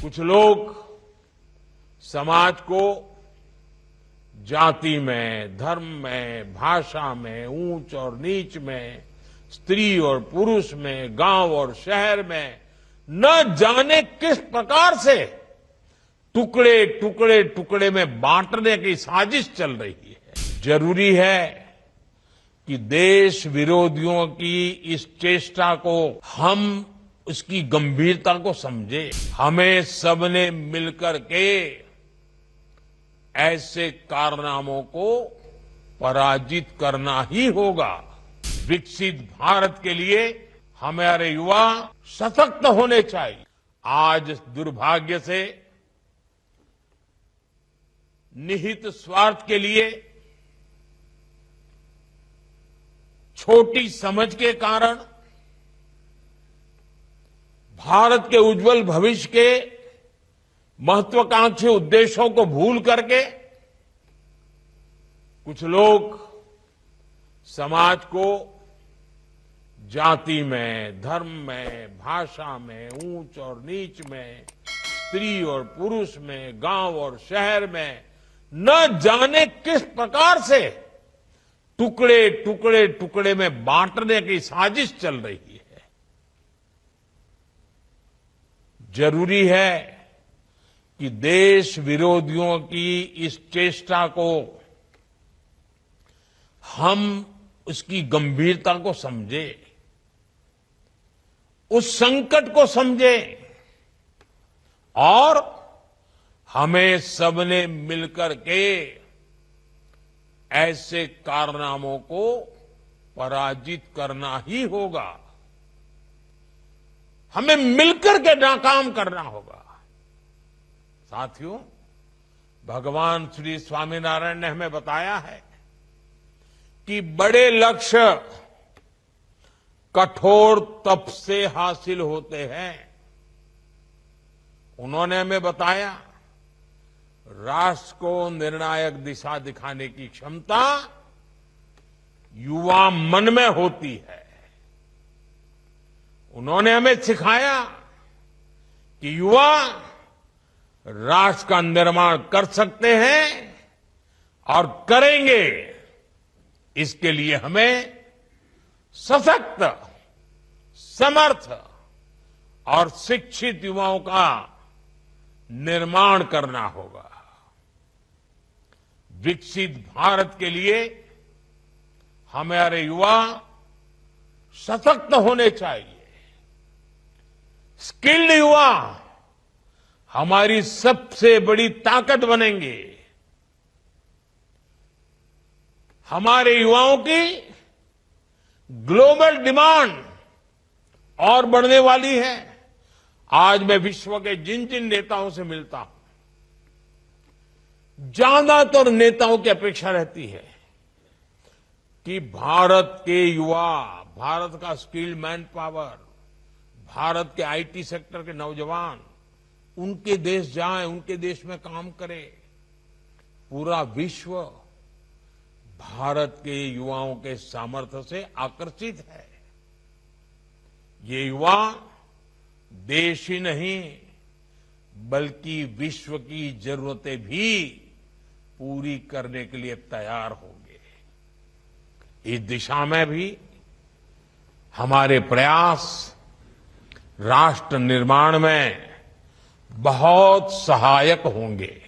कुछ लोग समाज को जाति में, धर्म में, भाषा में, ऊंच और नीच में, स्त्री और पुरुष में, गांव और शहर में न जाने किस प्रकार से टुकड़े टुकड़े टुकड़े में बांटने की साजिश चल रही है। जरूरी है कि देश विरोधियों की इस चेष्टा को हम उसकी गंभीरता को समझे। हमें सबने मिलकर के ऐसे कारनामों को पराजित करना ही होगा। विकसित भारत के लिए हमारे युवा सशक्त होने चाहिए। आज दुर्भाग्य से निहित स्वार्थ के लिए, छोटी समझ के कारण भारत के उज्जवल भविष्य के महत्वाकांक्षी उद्देश्यों को भूल करके कुछ लोग समाज को जाति में, धर्म में, भाषा में, ऊंच और नीच में, स्त्री और पुरुष में, गांव और शहर में न जाने किस प्रकार से टुकड़े टुकड़े टुकड़े में बांटने की साजिश चल रही है। जरूरी है कि देश विरोधियों की इस चेष्टा को हम उसकी गंभीरता को समझे, उस संकट को समझे और हमें सबने मिलकर के ऐसे कारनामों को पराजित करना ही होगा। हमें मिलकर के नाकाम करना होगा। साथियों, भगवान श्री स्वामीनारायण ने हमें बताया है कि बड़े लक्ष्य कठोर तप से हासिल होते हैं। उन्होंने हमें बताया, राष्ट्र को निर्णायक दिशा दिखाने की क्षमता युवा मन में होती है। उन्होंने हमें सिखाया कि युवा राष्ट्र का निर्माण कर सकते हैं और करेंगे। इसके लिए हमें सशक्त, समर्थ और शिक्षित युवाओं का निर्माण करना होगा। विकसित भारत के लिए हमारे युवा सशक्त होने चाहिए। स्किल्ड युवा हमारी सबसे बड़ी ताकत बनेंगे। हमारे युवाओं की ग्लोबल डिमांड और बढ़ने वाली है। आज मैं विश्व के जिन जिन नेताओं से मिलता हूं, ज्यादातर नेताओं की अपेक्षा रहती है कि भारत के युवा, भारत का स्किल्ड मैन पावर, भारत के आईटी सेक्टर के नौजवान उनके देश जाएं, उनके देश में काम करें। पूरा विश्व भारत के युवाओं के सामर्थ्य से आकर्षित है। ये युवा देश ही नहीं बल्कि विश्व की जरूरतें भी पूरी करने के लिए तैयार होंगे। इस दिशा में भी हमारे प्रयास राष्ट्र निर्माण में बहुत सहायक होंगे।